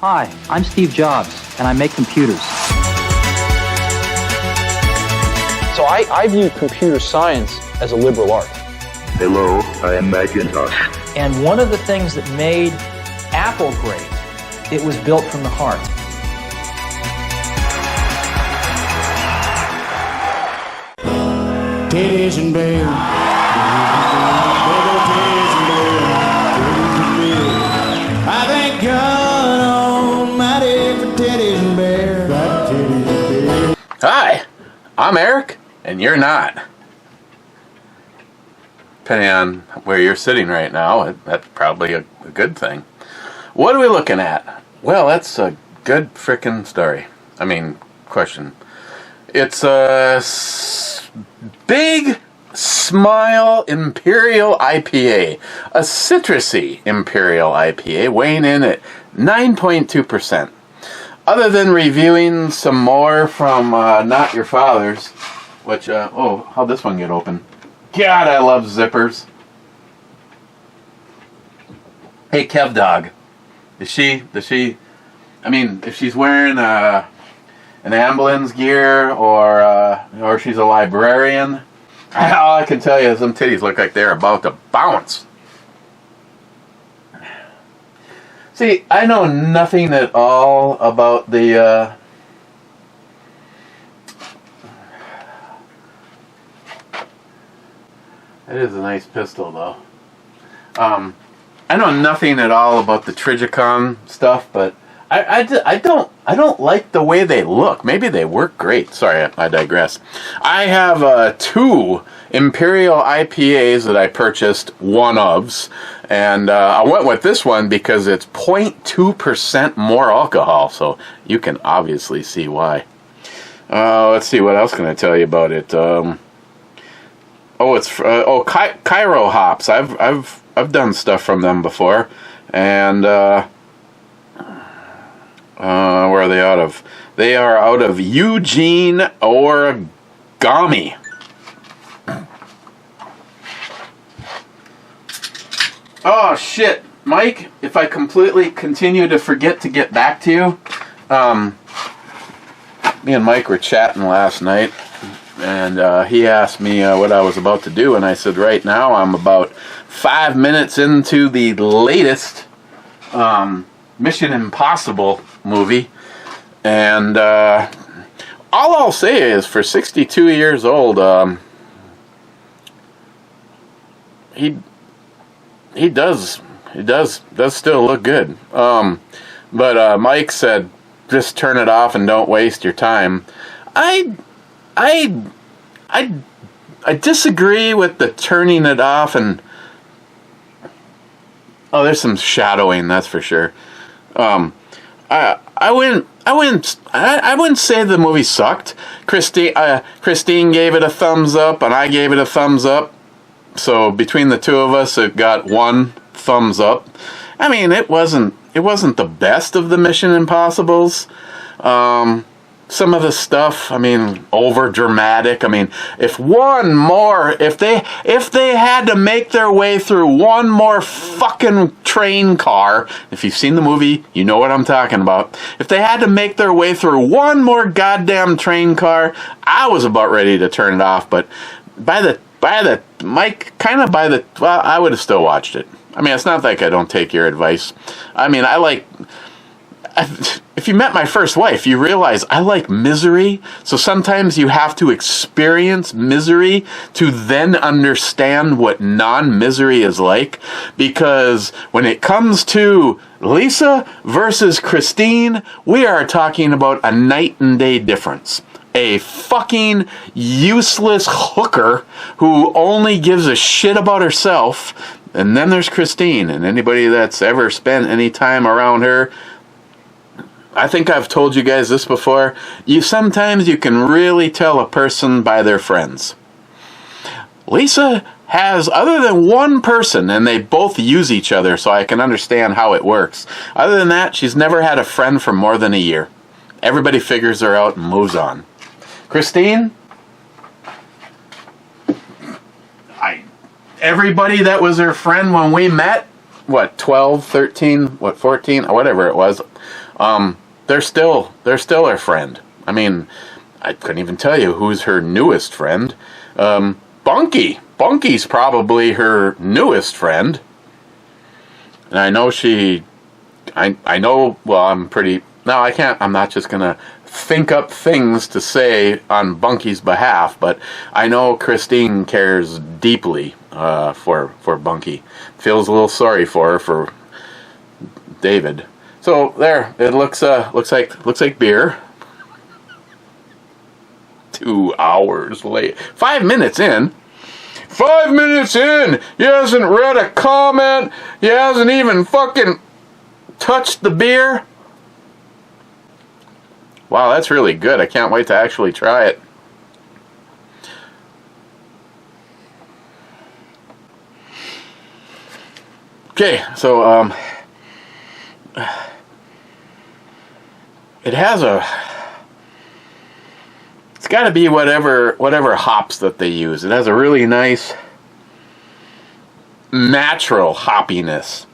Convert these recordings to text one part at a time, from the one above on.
Hi, I'm Steve Jobs, and I make computers. So I view computer science as a liberal art. Hello, I am Macintosh. And one of the things that made Apple great, it was built from the heart. Titties and beer. I thank God Almighty for titties and beer. Hi, I'm Eric, and you're not. Depending on where you're sitting right now, that's probably a good thing. What are we looking at? Well, that's a good frickin' story. Question. It's a big Smile Imperial IPA, a citrusy Imperial IPA, weighing in at 9.2%. Other than reviewing some more from Not Your Father's, which, how'd this one get open? God, I love zippers. Hey, Kev Dog, if she's wearing an ambulance gear or she's a librarian, all I can tell you is them titties look like they're about to bounce. See, I know nothing at all about the it is a nice pistol, though. I know nothing at all about the Trigicon stuff, but I don't like the way they look. Maybe they work great. Sorry, I digress. I have 2 Imperial IPAs that I purchased, one-ofs, and I went with this one because it's 0.2% more alcohol, so you can obviously see why. Let's see, what else can I tell you about it? Cairo hops. I've done stuff from them before, and where are they out of? They are out of Eugene, Origami. Oh shit, Mike! If I completely continue to forget to get back to you, me and Mike were chatting last night. And he asked me what I was about to do, and I said, right now I'm about 5 minutes into the latest Mission Impossible movie. And all I'll say is, for 62 years old, he does still look good. But Mike said, just turn it off and don't waste your time. I disagree with the turning it off, and there's some shadowing, that's for sure. I wouldn't say the movie sucked. Christine gave it a thumbs up, and I gave it a thumbs up. So between the two of us, it got 1 thumbs up. It wasn't the best of the Mission Impossibles. Some of the stuff, over dramatic. If they had to make their way through one more fucking train car, if you've seen the movie, you know what I'm talking about. If they had to make their way through one more goddamn train car, I was about ready to turn it off. But I would have still watched it. It's not like I don't take your advice. If you met my first wife, you realize I like misery. So sometimes you have to experience misery to then understand what non-misery is like. Because when it comes to Lisa versus Christine, we are talking about a night and day difference. A fucking useless hooker who only gives a shit about herself. And then there's Christine, and anybody that's ever spent any time around her, I think I've told you guys this before. Sometimes you can really tell a person by their friends. Lisa has, other than one person, and they both use each other, so I can understand how it works. Other than that, she's never had a friend for more than a year. Everybody figures her out and moves on. Christine? Everybody that was her friend when we met, 12, 13, 14, or whatever it was, they're still her friend. I mean, I couldn't even tell you who's her newest friend. Bunky. Bunky's probably her newest friend. And I know I know, well, I can't, I'm not just going to think up things to say on Bunky's behalf, but I know Christine cares deeply for Bunky. Feels a little sorry for her, for David. So there, it looks like beer. 2 hours late. 5 minutes in. 5 minutes in! He hasn't read a comment. He hasn't even fucking touched the beer. Wow, that's really good. I can't wait to actually try it. Okay, so it has it's got to be whatever hops that they use. It has a really nice natural hoppiness.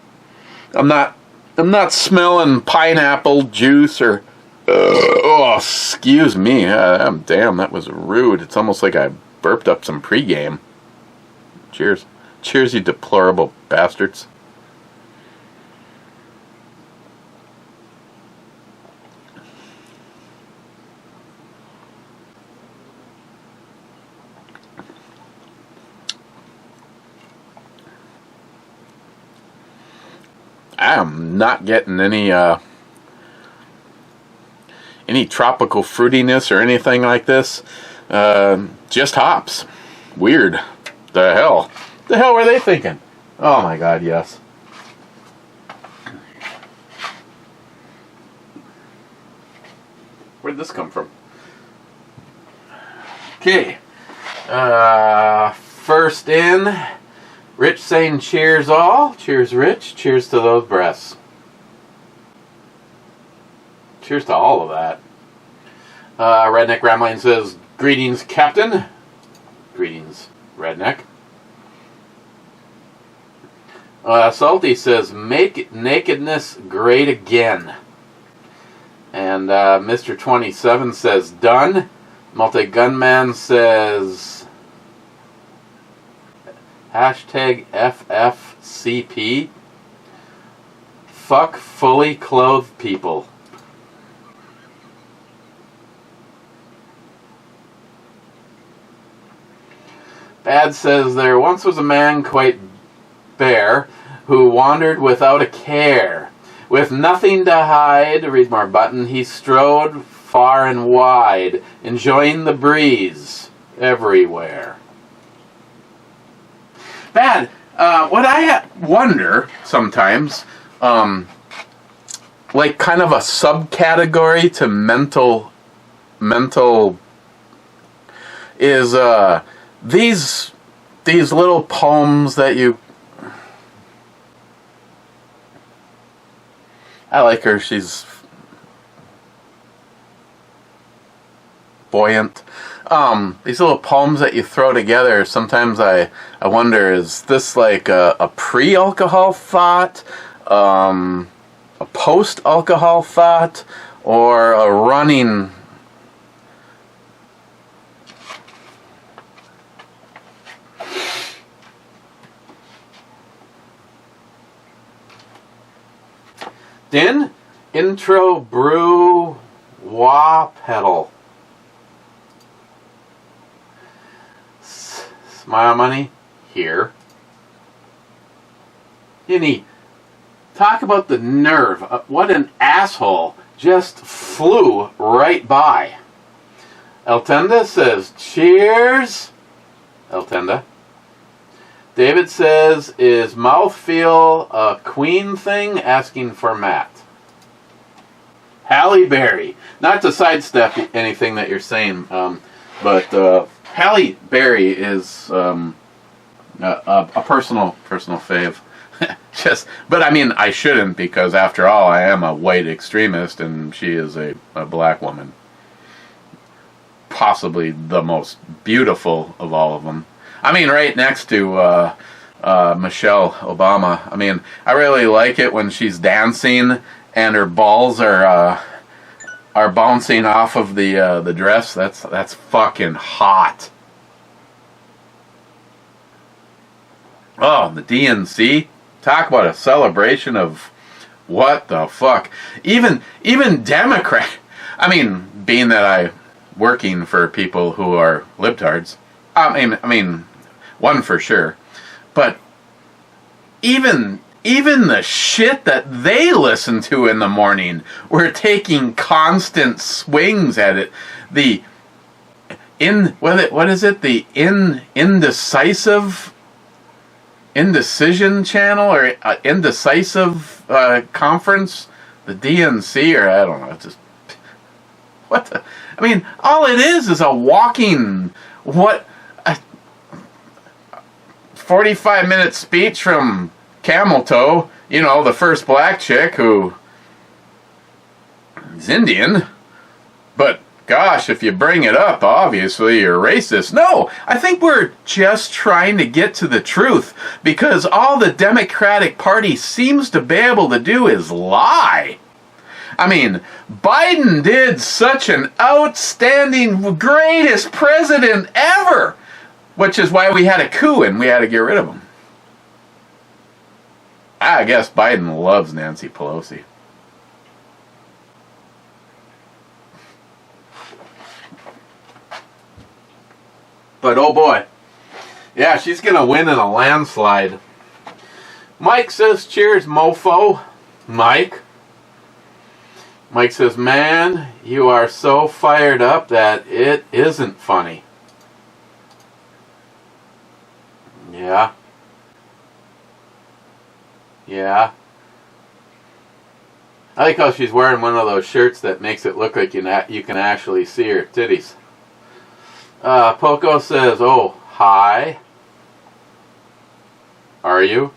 I'm not smelling pineapple juice or oh, excuse me. Damn, that was rude. It's almost like I burped up some pregame. Cheers. Cheers, you deplorable bastards. I am not getting any tropical fruitiness or anything like this. Just hops. Weird. The hell? The hell were they thinking? Oh my God, yes. Where'd this come from? Okay. First in, Rich saying cheers all. Cheers, Rich. Cheers to those breasts. Cheers to all of that. Redneck Ramline says, greetings, Captain. Greetings, Redneck. Salty says, make nakedness great again. And Mr. 27 says, done. Multi-Gunman says, hashtag FFCP. Fuck fully clothed people. Bad says, there once was a man quite bare who wandered without a care. With nothing to hide, read more button, he strode far and wide, enjoying the breeze everywhere. Bad. What I wonder sometimes, like kind of a subcategory to mental is these little poems that you. I like her. She's buoyant. These little poems that you throw together, sometimes I wonder, is this like a pre-alcohol thought, a post-alcohol thought, or a running... Din intro brew wah pedal. Smile money here. Dinny, talk about the nerve. What an asshole just flew right by. Eltenda says, cheers. Eltenda. David says, is mouthfeel a queen thing? Asking for Matt. Halle Berry. Not to sidestep anything that you're saying, but Halle Berry is a personal fave. But I mean, I shouldn't, because after all, I am a white extremist, and she is a black woman. Possibly the most beautiful of all of them. I mean, right next to Michelle Obama. I mean, I really like it when she's dancing and her balls are bouncing off of the dress. That's fucking hot. Oh, the DNC. Talk about a celebration of what the fuck. Even Democrat. I mean, being that I working for people who are libtards. I mean, one for sure. But even the shit that they listen to in the morning, we're taking constant swings at it. The indecision channel or indecisive conference, the DNC, or I don't know, it's just what the, I mean, all it is a walking 45-minute speech from Camel Toe, you know, the first black chick who is Indian, but gosh, if you bring it up, obviously you're racist. No, I think we're just trying to get to the truth, because all the Democratic Party seems to be able to do is lie. I mean, Biden did such an outstanding, greatest president ever, which is why we had a coup and we had to get rid of him. I guess Biden loves Nancy Pelosi. But oh boy. Yeah, she's going to win in a landslide. Mike says, cheers, mofo. Mike says, man, you are so fired up that it isn't funny. Yeah. Yeah. I like how she's wearing one of those shirts that makes it look like you can actually see her titties. Poco says, oh, hi. Are you?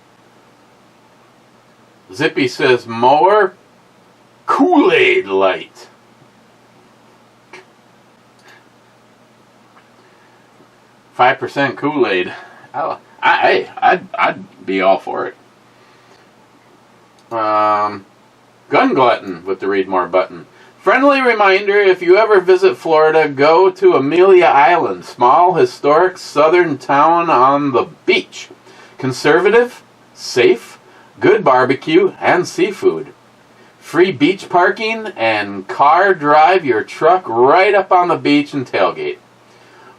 Zippy says, more Kool-Aid light. %5 Kool-Aid. I'd be all for it. Gun Glutton with the read more button. Friendly reminder, if you ever visit Florida, go to Amelia Island, small, historic southern town on the beach. Conservative, safe, good barbecue, and seafood. Free beach parking and car drive your truck right up on the beach and tailgate.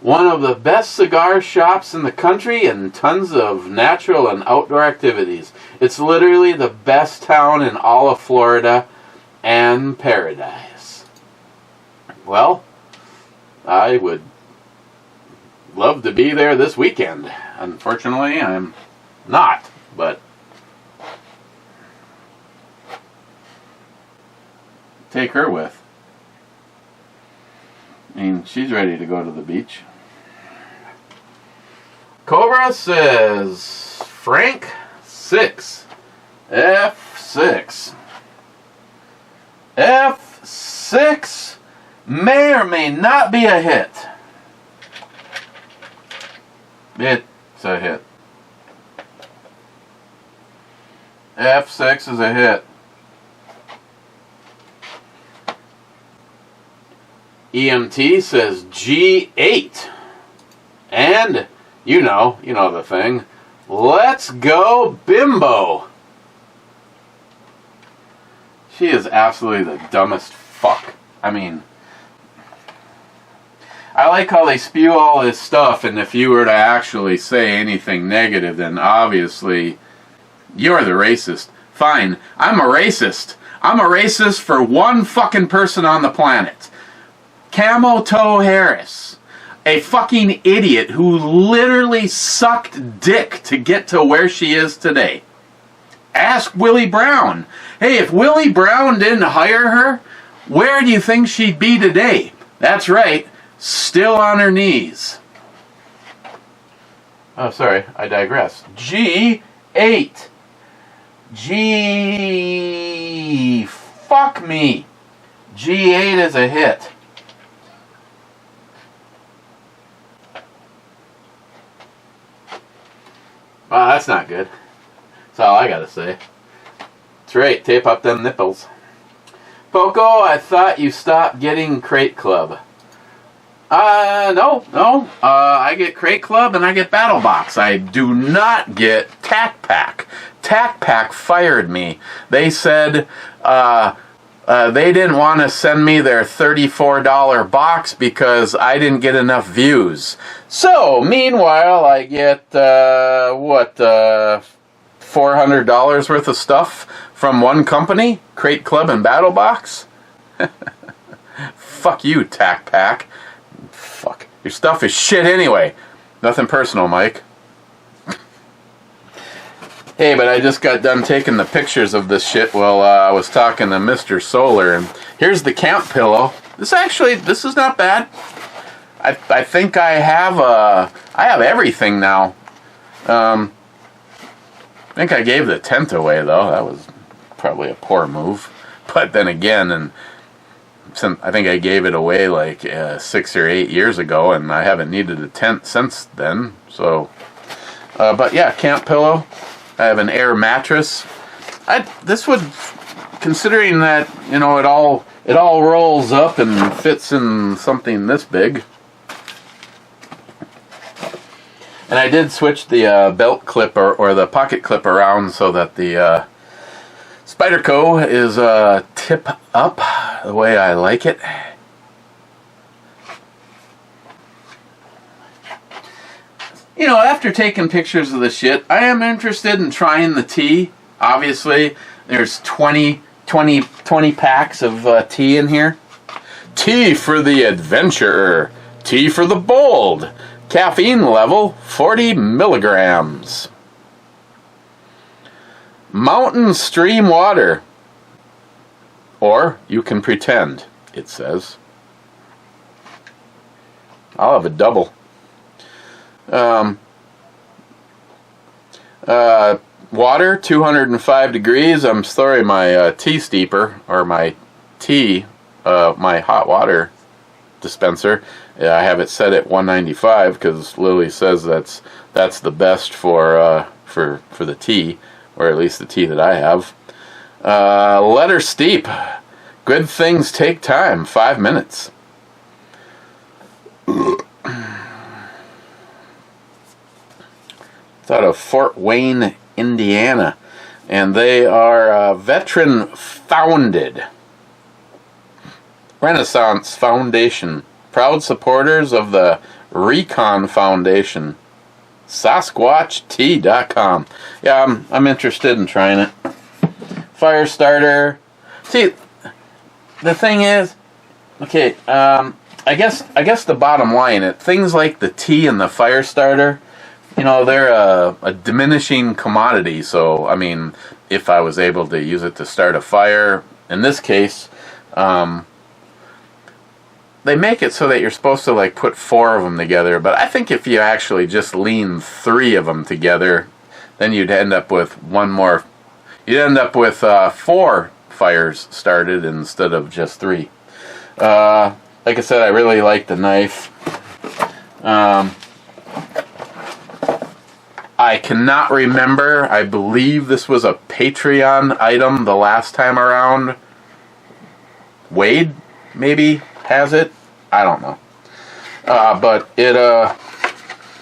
One of the best cigar shops in the country and tons of natural and outdoor activities. It's literally the best town in all of Florida and paradise. Well, I would love to be there this weekend. Unfortunately, I'm not, but take her with. I mean, she's ready to go to the beach. Cobra says, Frank 6. F6. F6 may or may not be a hit. It's a hit. F6 is a hit. EMT says G8. And, you know the thing. Let's go Bimbo. She is absolutely the dumbest fuck. I mean, I like how they spew all this stuff, and if you were to actually say anything negative, then obviously you're the racist. Fine, I'm a racist. I'm a racist for one fucking person on the planet. Camo Toe Harris. A fucking idiot who literally sucked dick to get to where she is today. Ask Willie Brown. Hey, if Willie Brown didn't hire her, where do you think she'd be today? That's right, still on her knees. Oh, sorry, I digress. G8. Fuck me. G8 is a hit. Wow, that's not good. That's all I gotta say. That's right, tape up them nipples. Foco, I thought you stopped getting Crate Club. No. I get Crate Club and I get Battle Box. I do not get Tac Pack. Tac Pack fired me. They said they didn't want to send me their $34 box because I didn't get enough views. So, meanwhile, I get, $400 worth of stuff from one company, Crate Club and Battle Box? Fuck you, Tac Pack. Fuck. Your stuff is shit anyway. Nothing personal, Mike. Hey, but I just got done taking the pictures of this shit while I was talking to Mr. Solar, and here's the camp pillow. This is not bad. I think I have everything now. I think I gave the tent away though. That was probably a poor move. But then again, I think I gave it away like 6 or 8 years ago, and I haven't needed a tent since then. So, but yeah, camp pillow. I have an air mattress. This would, considering that it all rolls up and fits in something this big. And I did switch the belt clip or the pocket clip around so that the Spyderco is tip up the way I like it. After taking pictures of the shit, I am interested in trying the tea. Obviously, there's 20 packs of tea in here. Tea for the adventurer. Tea for the bold. Caffeine level, 40 milligrams. Mountain stream water. Or you can pretend, it says. I'll have a double. Water, 205 degrees. I'm sorry, my tea steeper, or my tea, my hot water dispenser, I have it set at 195 because Lily says that's the best for the tea, or at least the tea that I have. Let her steep. Good things take time. 5 minutes. It's out of Fort Wayne, Indiana, and they are veteran founded. Renaissance Foundation, proud supporters of the Recon Foundation. SasquatchTea.com. Yeah, I'm interested in trying it. Fire starter. See, the thing is, okay, I guess the bottom line, things like the tea and the fire starter, they're a diminishing commodity. So, I mean, if I was able to use it to start a fire, in this case, they make it so that you're supposed to put 4 of them together. But I think if you actually just lean 3 of them together, then you'd end up with 4 fires started instead of just 3. Like I said, I really like the knife. I cannot remember. I believe this was a Patreon item the last time around. Wade maybe has it. I don't know. But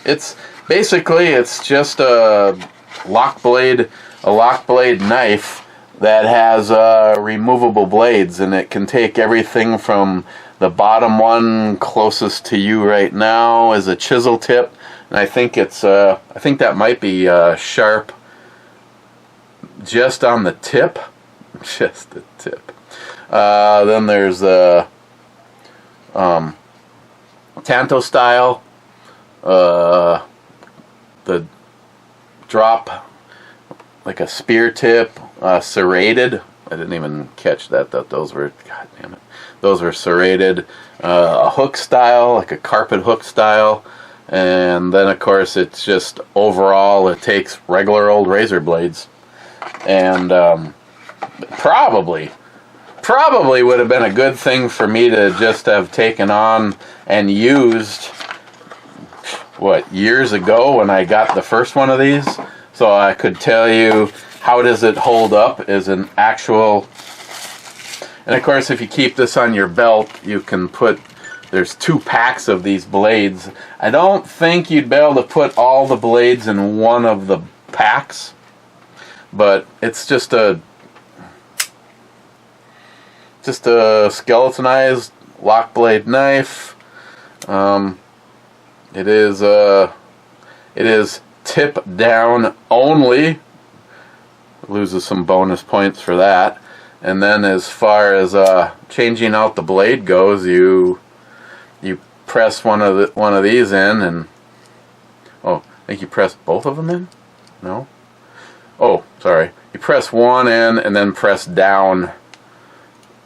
it's basically just a lock blade knife that has removable blades, and it can take everything from the bottom one closest to you right now as a chisel tip. And I think that might be sharp just on the tip. Just the tip. Then there's the Tanto style. The drop, like a spear tip, serrated. I didn't even catch that those were, god damn it. Those were serrated. A hook style, like a carpet hook style. And then, of course, it's just overall, it takes regular old razor blades. And probably would have been a good thing for me to just have taken on and used, years ago when I got the first one of these. So I could tell you how does it hold up as an actual And of course, if you keep this on your belt, you can put, there's 2 packs of these blades. I don't think you'd be able to put all the blades in one of the packs, but it's just a skeletonized lock blade knife. It is tip down only. Loses some bonus points for that. And then as far as changing out the blade goes, you press one of these in, and I think you press both of them in. No. Oh, sorry. You press one in and then press down.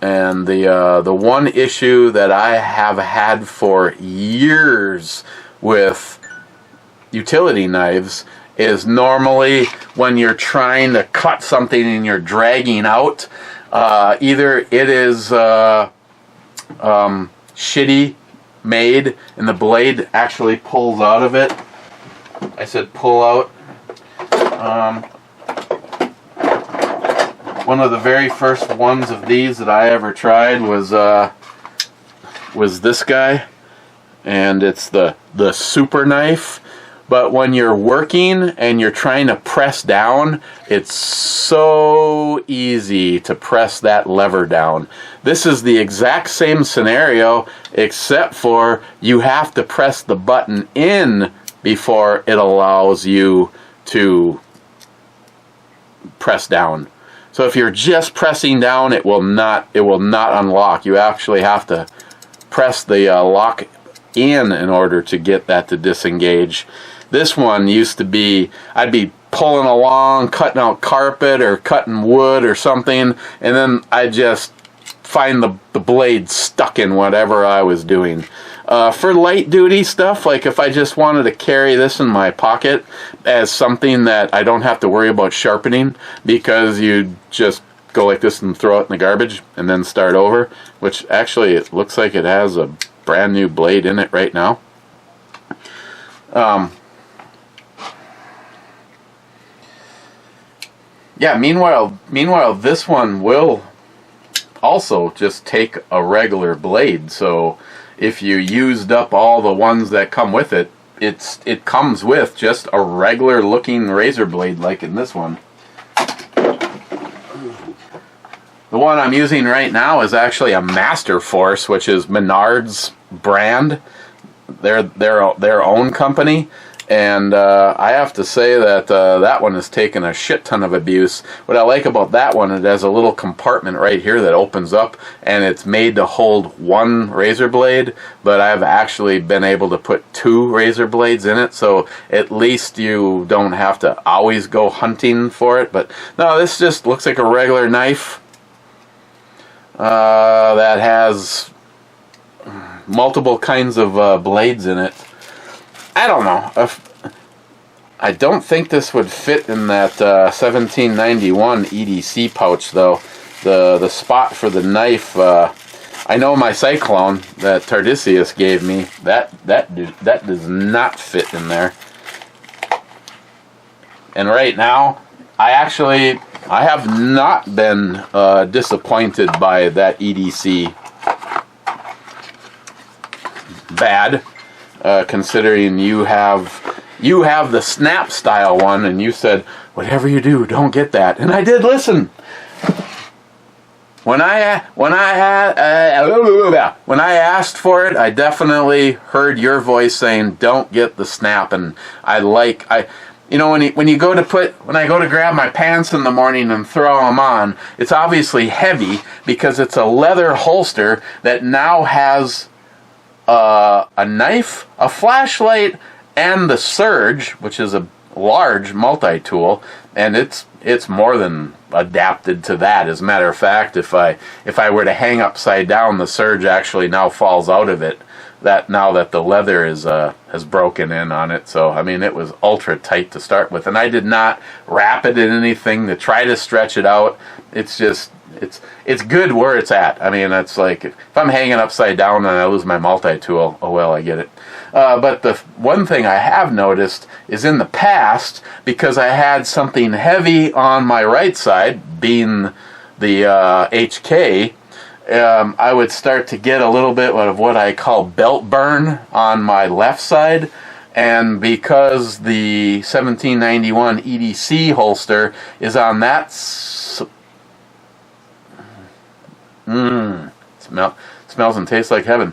And the one issue that I have had for years with utility knives is normally when you're trying to cut something and you're dragging out, either it is shitty made and the blade actually pulls out of it. I said pull out. One of the very first ones of these that I ever tried was this guy, and it's the super knife. But when you're working and you're trying to press down, it's so easy to press that lever down. This is the exact same scenario, except for you have to press the button in before it allows you to press down. So if you're just pressing down, it will not unlock. You actually have to press the lock in order to get that to disengage. This one used to be, I'd be pulling along, cutting out carpet or cutting wood or something, and then I'd just find the blade stuck in whatever I was doing. For light duty stuff, like if I just wanted to carry this in my pocket as something that I don't have to worry about sharpening, because you just go like this and throw it in the garbage and then start over, which actually it looks like it has a brand new blade in it right now. Yeah, meanwhile this one will also just take a regular blade, so if you used up all the ones that come with it, it comes with just a regular looking razor blade like in this one. The one I'm using right now is actually a Master Force, which is Menard's brand, their own company. And I have to say that that one has taken a shit ton of abuse. What I like about that one, it has a little compartment right here that opens up, and it's made to hold one razor blade, but I've actually been able to put 2 razor blades in it, so at least you don't have to always go hunting for it. But no, this just looks like a regular knife that has multiple kinds of blades in it. I don't know. I don't think this would fit in that 1791 EDC pouch, though. The spot for the knife, I know my Cyclone that Tardisius gave me, that does not fit in there. And right now, I have not been disappointed by that EDC. Bad. Considering you have the snap style one, and you said, whatever you do, don't get that, and I did listen. When I asked for it, I definitely heard your voice saying, don't get the snap. And when I go to grab my pants in the morning and throw them on, it's obviously heavy because it's a leather holster that now has a knife, a flashlight, and the Surge, which is a large multi-tool, and it's more than adapted to that. As a matter of fact, if I were to hang upside down, the Surge actually now falls out of it. Now that the leather has broken in on it. So I mean, it was ultra tight to start with, and I did not wrap it in anything to try to stretch it out. It's just it's good where it's at. I mean, it's like if I'm hanging upside down and I lose my multi-tool, oh well, I get it. But the one thing I have noticed is in the past, because I had something heavy on my right side, being the HK, I would start to get a little bit of what I call belt burn on my left side. And because the 1791 EDC holster is on that, smells and tastes like heaven.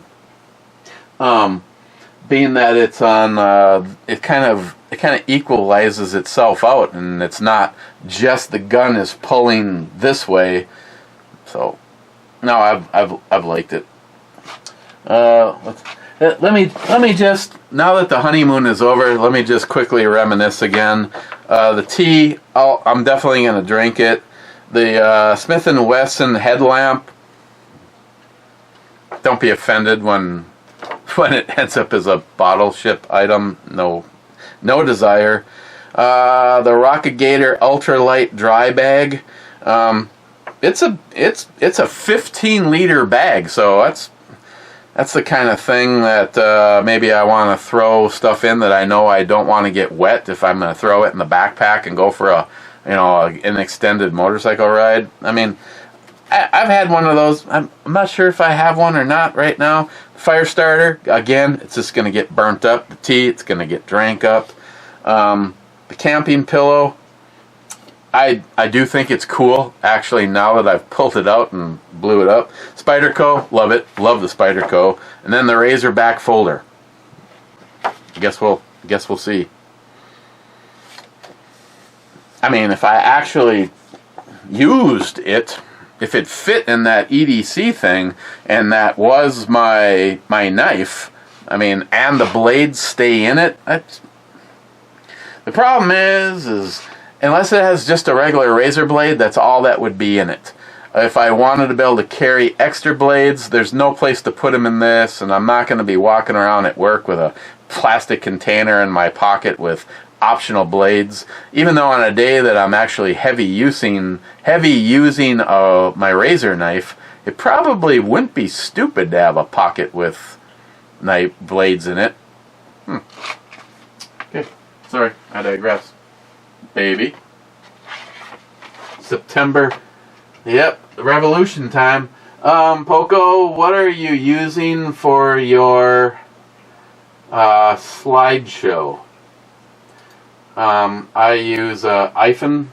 Being that it's on, it kind of equalizes itself out, and it's not just the gun is pulling this way. So, no, I've liked it. Let me just, now that the honeymoon is over, let me just quickly reminisce again. The tea, I'm definitely going to drink it. The Smith & Wesson headlamp, don't be offended when it ends up as a bottle ship item. No desire. The Rocket Gator ultralight dry bag. It's a 15-liter bag, so that's the kind of thing that maybe I want to throw stuff in that I know I don't want to get wet if I'm going to throw it in the backpack and go for an extended motorcycle ride. I mean, I've had one of those. I'm not sure if I have one or not right now. Fire starter, again, it's just going to get burnt up. The tea, it's going to get drank up. The camping pillow, I do think it's cool, actually, now that I've pulled it out and blew it up. Spyderco, love it. Love the Spyderco. And then the Razorback folder. I guess we'll see. I mean, if I actually used it, if it fit in that EDC thing, and that was my knife, I mean, and the blades stay in it, the problem is unless it has just a regular razor blade, that's all that would be in it. If I wanted to be able to carry extra blades, there's no place to put them in this, and I'm not going to be walking around at work with a plastic container in my pocket with optional blades. Even though on a day that I'm actually heavy using my razor knife, it probably wouldn't be stupid to have a pocket with knife blades in it. Okay, sorry, I digress. Baby. September. Yep, revolution time. Poco, what are you using for your slideshow? I use iPhone,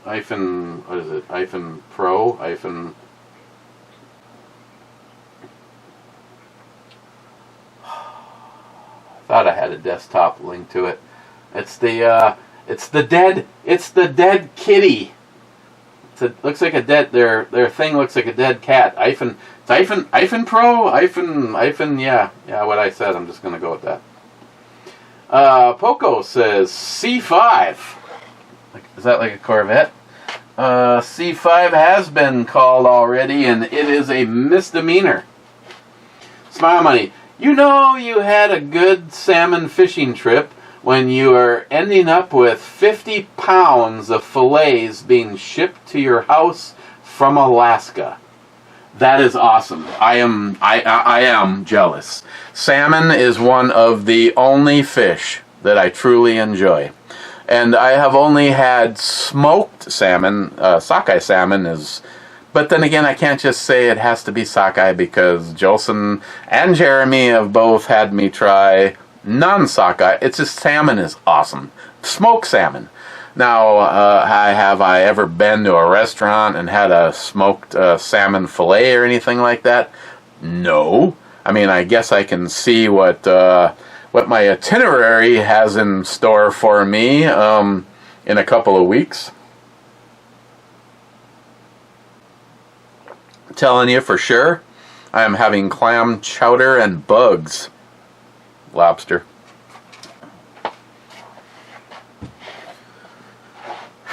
what is it? iPhone Pro, iPhone. I thought I had a desktop link to it. It's the dead kitty. Looks like a dead. Their thing looks like a dead cat. iPhone Pro, iPhone. Yeah. What I said. I'm just gonna go with that. Poco says C5. Is that like a Corvette? C5 has been called already, and it is a misdemeanor. Smile Money. You know you had a good salmon fishing trip when you are ending up with 50 pounds of fillets being shipped to your house from Alaska. That is awesome. I am jealous. Salmon is one of the only fish that I truly enjoy. And I have only had smoked salmon. Sockeye salmon is... But then again, I can't just say it has to be sockeye because Jolson and Jeremy have both had me try non-sockeye. It's just salmon is awesome. Smoked salmon. Now, have I ever been to a restaurant and had a smoked salmon fillet or anything like that? No. I mean, I guess I can see what my itinerary has in store for me in a couple of weeks. I'm telling you for sure, I am having clam chowder and bugs. Lobster.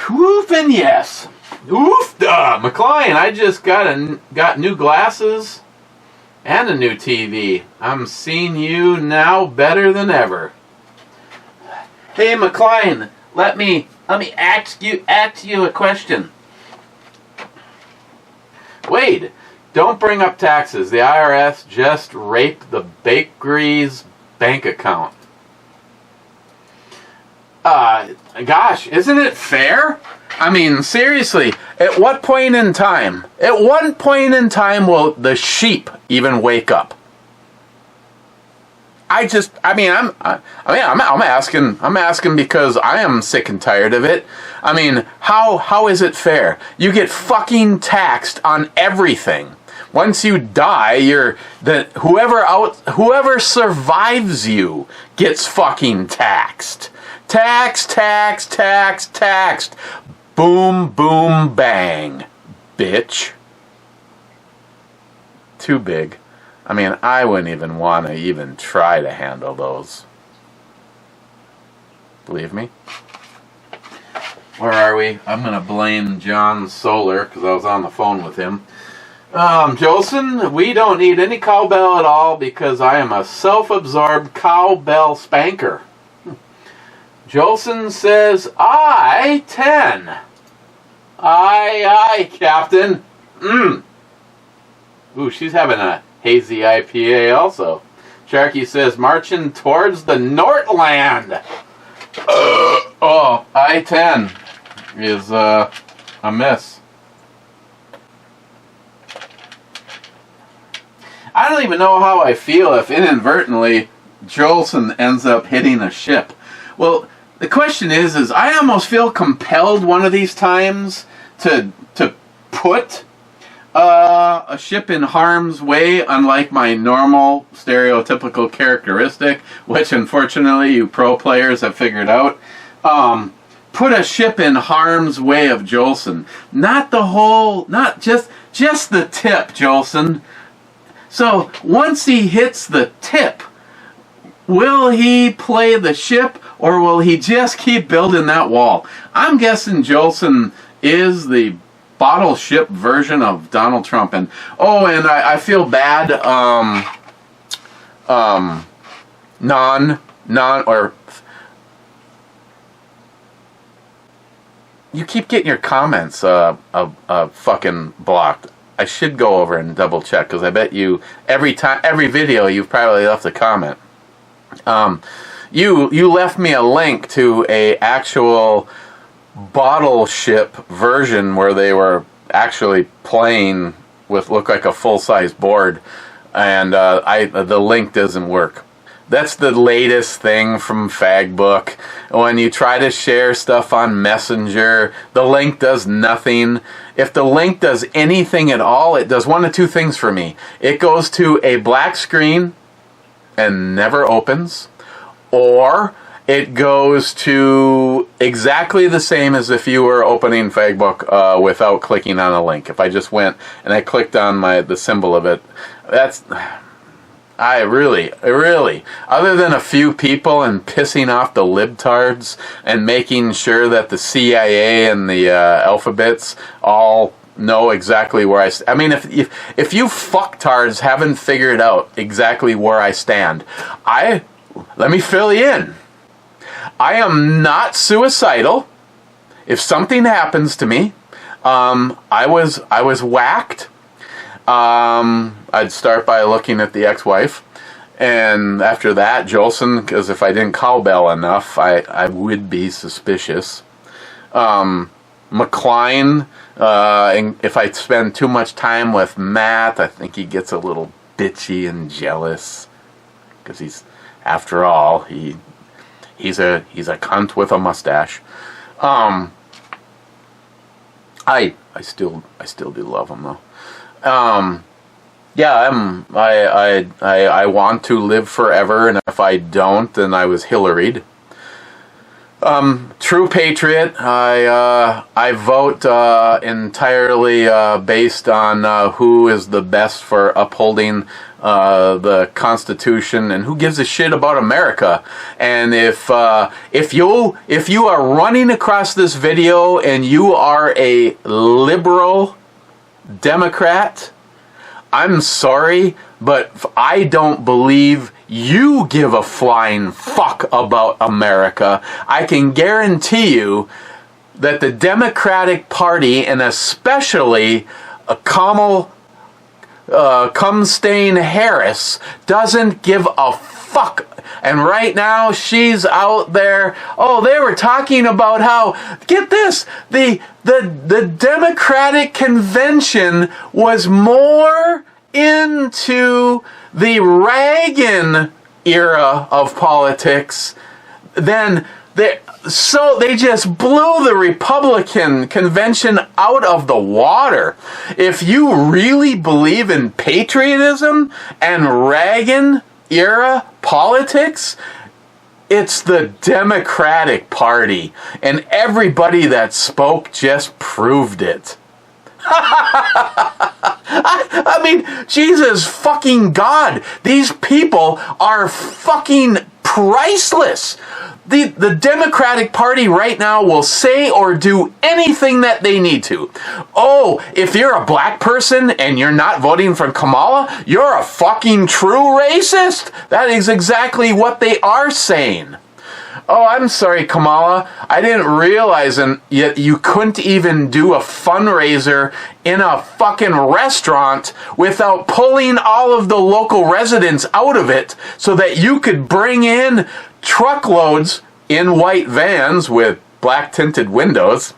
Whoopin' yes. Oofda! McLean, I just got new glasses and a new TV. I'm seeing you now better than ever. Hey McLean, let me ask you a question. Wade, don't bring up taxes. The IRS just raped the bakery's bank account. Gosh, isn't it fair? I mean, seriously, at what point in time will the sheep even wake up? I'm asking because I am sick and tired of it. I mean, how is it fair? You get fucking taxed on everything. Once you die, whoever survives you gets fucking taxed. Taxed. Boom, boom, bang, bitch. Too big. I mean, I wouldn't even want to even try to handle those. Believe me? Where are we? I'm going to blame John Solar because I was on the phone with him. Jolson, we don't need any cowbell at all because I am a self-absorbed cowbell spanker. Jolson says, I-10. Aye, Captain. Ooh, she's having a hazy IPA also. Sharky says, marching towards the Northland. I-10 is a miss. I don't even know how I feel if inadvertently Jolson ends up hitting a ship. Well, the question is I almost feel compelled one of these times to put a ship in harm's way, unlike my normal stereotypical characteristic, which unfortunately you pro players have figured out. Put a ship in harm's way of Jolson. Not just the tip, Jolson. So once he hits the tip, will he play the ship or will he just keep building that wall? I'm guessing Jolson is the bottle ship version of Donald Trump. And I feel bad. You keep getting your comments fucking blocked. I should go over and double check because I bet you every video you've probably left a comment. You left me a link to a actual bottle ship version where they were actually playing with look like a full-size board, and the link doesn't work. That's the latest thing from Fagbook. When you try to share stuff on Messenger, the link does nothing. If the link does anything at all, it does one of two things for me. It goes to a black screen and never opens, or it goes to exactly the same as if you were opening Fagbook without clicking on a link. If I just went and I clicked on the symbol of it, I really, other than a few people and pissing off the libtards and making sure that the CIA and the alphabets all know exactly where I mean, if you fucktards haven't figured out exactly where I stand, let me fill you in. I am not suicidal. If something happens to me, I was whacked. I'd start by looking at the ex-wife, and after that, Jolson, because if I didn't cowbell enough, I would be suspicious. McCline, and if I spend too much time with Matt, I think he gets a little bitchy and jealous, because after all, he's a cunt with a mustache. I still do love him though. I want to live forever, and if I don't, then I was Hillaried. True patriot. I vote entirely based on who is the best for upholding the Constitution and who gives a shit about America. And if you are running across this video and you are a liberal Democrat, I'm sorry, but I don't believe you give a flying fuck about America. I can guarantee you that the Democratic Party, and especially Kamala Harris, doesn't give a fuck. And right now she's out there. Oh, they were talking about how, get this, the Democratic convention was more into the Reagan era of politics than so they just blew the Republican convention out of the water. If you really believe in patriotism and Reagan era politics, it's the Democratic Party. And everybody that spoke just proved it. I mean, Jesus fucking God. These people are fucking priceless. The Democratic Party right now will say or do anything that they need to. Oh, if you're a black person and you're not voting for Kamala, you're a fucking true racist. That is exactly what they are saying. Oh, I'm sorry, Kamala. I didn't realize and yet you couldn't even do a fundraiser in a fucking restaurant without pulling all of the local residents out of it so that you could bring in truckloads in white vans with black tinted windows.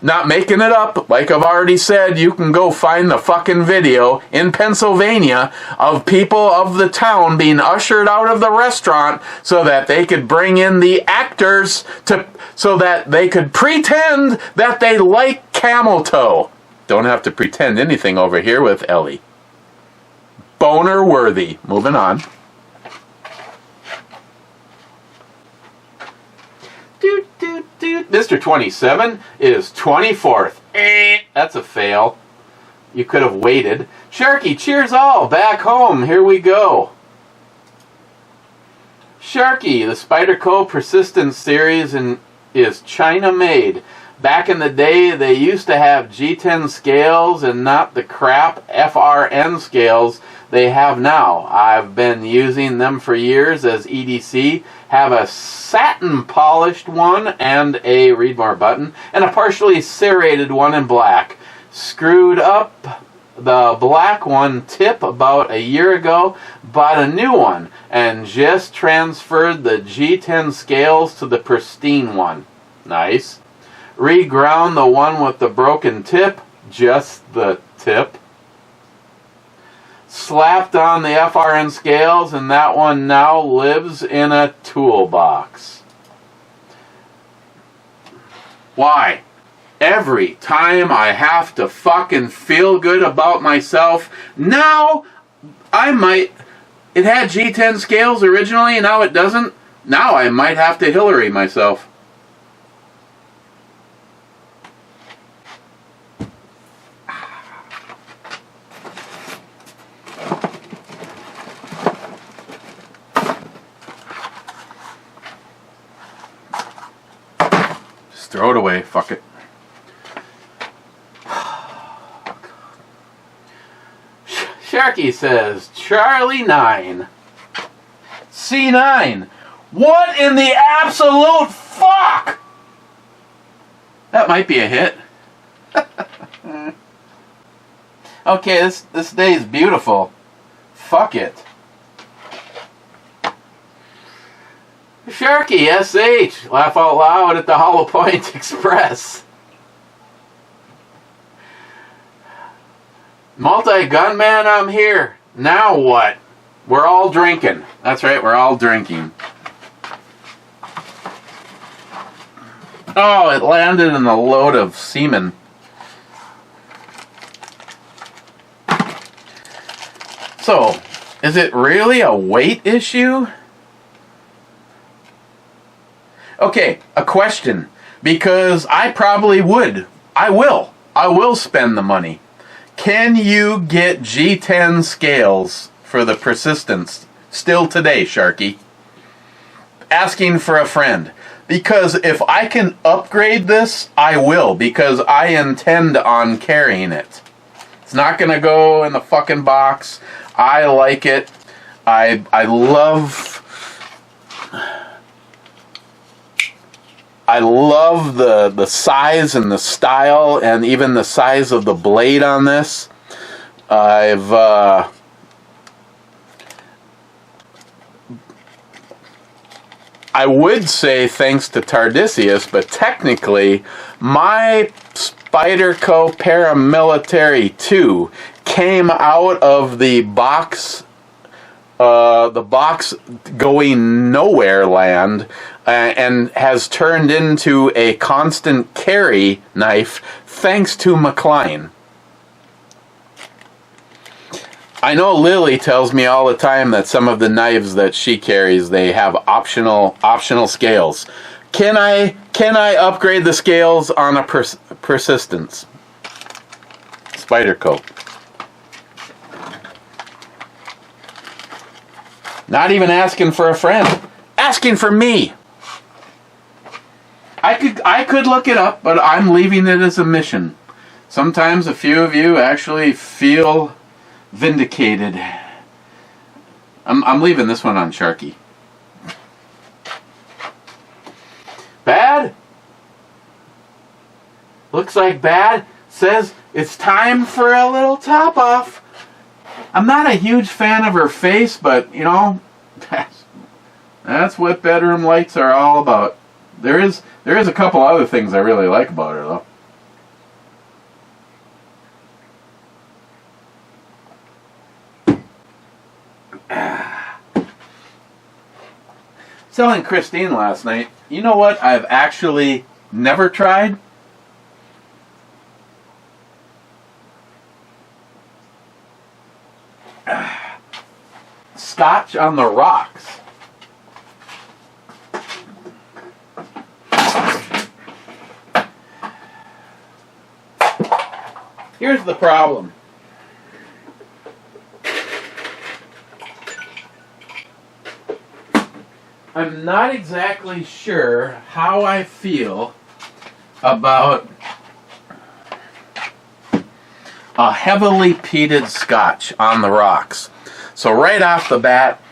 Not making it up. Like I've already said, you can go find the fucking video in Pennsylvania of people of the town being ushered out of the restaurant so that they could bring in the actors so that they could pretend that they like camel toe. Don't have to pretend anything over here with Ellie. Boner worthy. Moving on. Mr. 27 is 24th. That's a fail. You could have waited. Sharky, cheers all. Back home. Here we go. Sharky, the Spyderco Persistence Series is China made. Back in the day, they used to have G10 scales and not the crap FRN scales they have now. I've been using them for years as EDC. Have a satin polished one and a read more button, and a partially serrated one in black. Screwed up the black one tip about a year ago, bought a new one, and just transferred the G10 scales to the pristine one. Nice. Reground the one with the broken tip, just the tip. Slapped on the FRN scales, and that one now lives in a toolbox. Why? Every time I have to fucking feel good about myself, now I might... It had G10 scales originally, and now it doesn't. Now I might have to Hillary myself. Throw it away, fuck it. Sharky says, Charlie 9. C9. What in the absolute fuck? That might be a hit. Okay, this day is beautiful. Fuck it. Sharky, SH, laugh out loud at the Hollow Point Express. Multi-gunman, I'm here. Now what? We're all drinking. That's right, we're all drinking. Oh, it landed in a load of semen. So, is it really a weight issue? Okay, a question, because I probably would. I will spend the money. Can you get G10 scales for the Persistence still today, Sharky? Asking for a friend. Because if I can upgrade this, I will, because I intend on carrying it. It's not going to go in the fucking box. I like it. I love the size and the style and even the size of the blade on this. I would say thanks to Tardisius, but technically, my Spyderco Paramilitary 2 came out of the box going nowhere land, and has turned into a constant carry knife thanks to McLean. I know Lily tells me all the time that some of the knives that she carries, they have optional scales. Can I upgrade the scales on a persistence? Spyderco. Not even asking for a friend, asking for me. I could look it up, but I'm leaving it as a mission. Sometimes a few of you actually feel vindicated. I'm leaving this one on Sharky. Bad? Looks like Bad says it's time for a little top off. I'm not a huge fan of her face, but you know, that's what bedroom lights are all about. There is a couple other things I really like about her though. Telling Christine last night, you know what I've actually never tried? Scotch on the rocks. Here's the problem. I'm not exactly sure how I feel about a heavily peated Scotch on the rocks. So right off the bat,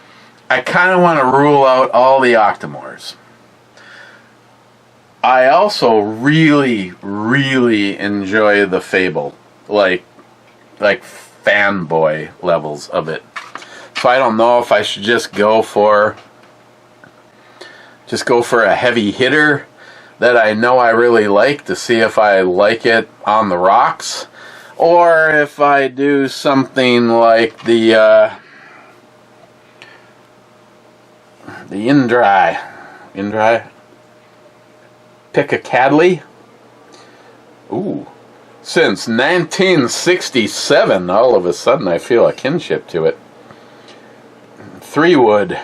I kind of want to rule out all the Octomores. I also really, really enjoy the Fable, like fanboy levels of it. So I don't know if I should just go for a heavy hitter that I know I really like to see if I like it on the rocks, or if I do something like the Indri Piccadilly. Ooh, since 1967, all of a sudden I feel a kinship to it. 3 wood.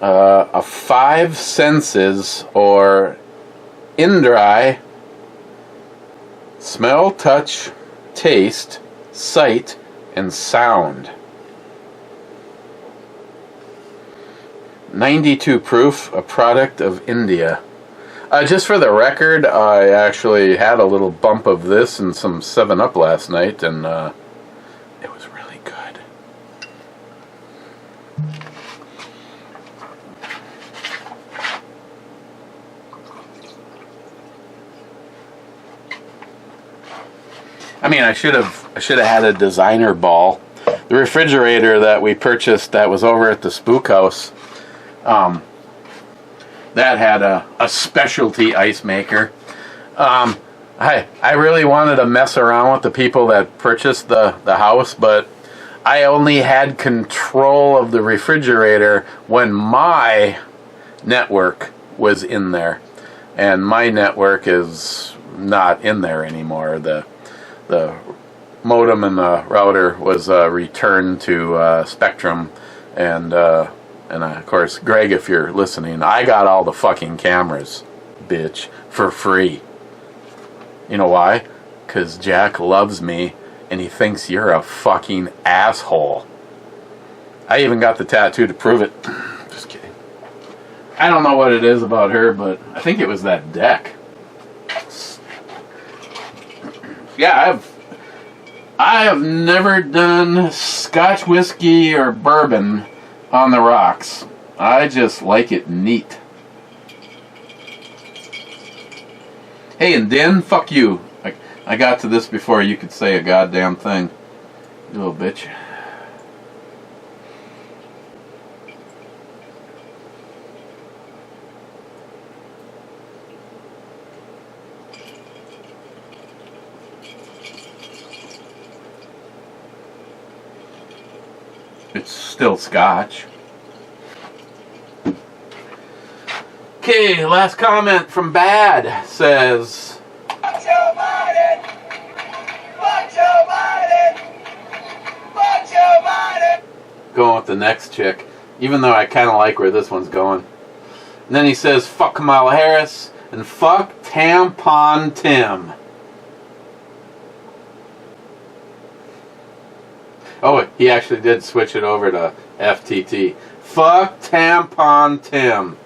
A 5 senses or Indri, smell, touch, taste, sight, and sound. 92 proof, a product of India. Just for the record, I actually had a little bump of this and some 7-Up last night, and it was really good. I mean, I should have had a designer ball. The refrigerator that we purchased that was over at the Spook House, that had a specialty ice maker. I really wanted to mess around with the people that purchased the house, but I only had control of the refrigerator when my network was in there, and my network is not in there anymore. The modem and the router was returned to Spectrum, and of course, Greg, if you're listening, I got all the fucking cameras, bitch, for free. You know why? 'Cause Jack loves me, and he thinks you're a fucking asshole. I even got the tattoo to prove it. Just kidding. I don't know what it is about her, but I think it was that deck. Yeah, I have never done Scotch whiskey or bourbon on the rocks. I just like it neat. Hey, and Den, fuck you. I got to this before you could say a goddamn thing. You little bitch. It's still scotch. Okay, last comment from Bad says, Fuck Joe Biden! Fuck Joe Biden! Fuck Joe Biden! going with the next chick, even though I kind of like where this one's going. And then he says, fuck Kamala Harris and fuck Tampon Tim. Oh, he actually did switch it over to FTT. Fuck Tampon Tim.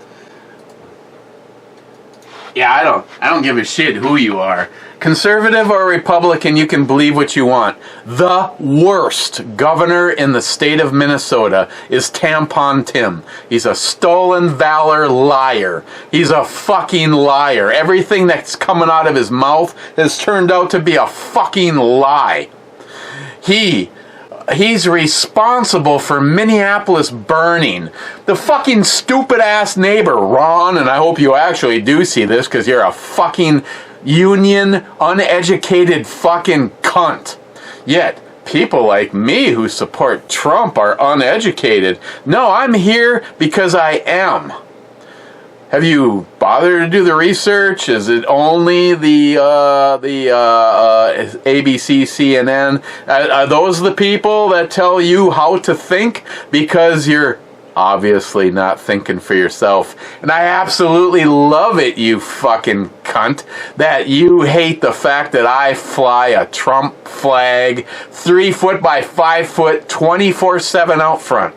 Yeah, I don't give a shit who you are. Conservative or Republican, you can believe what you want. The worst governor in the state of Minnesota is Tampon Tim. He's a stolen valor liar. He's a fucking liar. Everything that's coming out of his mouth has turned out to be a fucking lie. He's responsible for Minneapolis burning. The fucking stupid ass neighbor, Ron, and I hope you actually do see this because you're a fucking union, uneducated fucking cunt. Yet, people like me who support Trump are uneducated. No, I'm here because I am. Have you bothered to do the research? Is it only the ABC, CNN? Are those the people that tell you how to think? Because you're obviously not thinking for yourself. And I absolutely love it, you fucking cunt, that you hate the fact that I fly a Trump flag 3 foot by 5 foot 24/7 out front.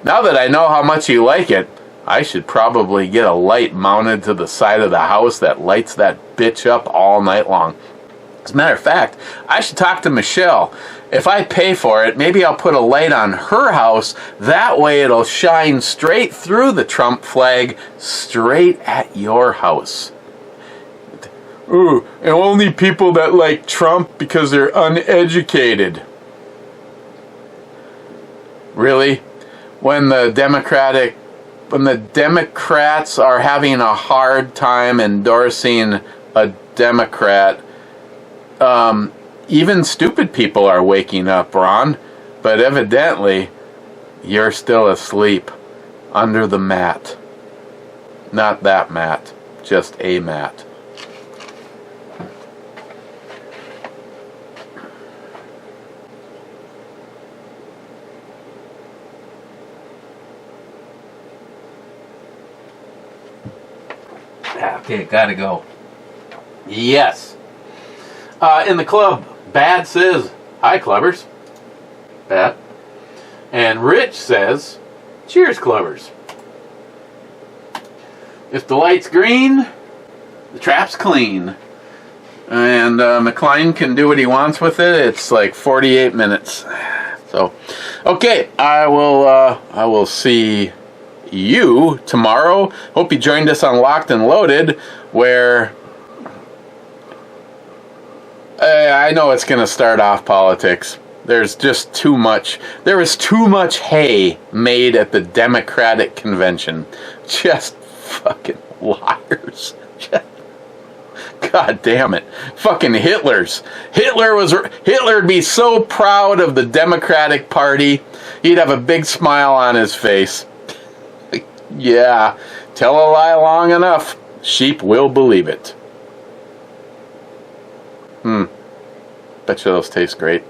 Now that I know how much you like it, I should probably get a light mounted to the side of the house that lights that bitch up all night long. As a matter of fact, I should talk to Michelle. If I pay for it, maybe I'll put a light on her house. That way it'll shine straight through the Trump flag, straight at your house. Ooh, and only people that like Trump because they're uneducated. Really? When the Democrats are having a hard time endorsing a Democrat, even stupid people are waking up, Ron. But evidently, you're still asleep under the mat. Not that mat, just a mat. Okay, gotta go. Yes. In the club, Bad says, hi, clubbers. Bad. And Rich says, cheers, clubbers. If the light's green, the trap's clean. And McLean can do what he wants with it. It's like 48 minutes. So, okay, I will see you tomorrow. Hope you joined us on Locked and Loaded, where I know it's going to start off politics. There's just too much. There is too much hay made at the Democratic convention. Just fucking liars. God damn it. Fucking Hitler's. Hitler'd be so proud of the Democratic Party. He'd have a big smile on his face. Yeah, tell a lie long enough, sheep will believe it. Bet you those taste great.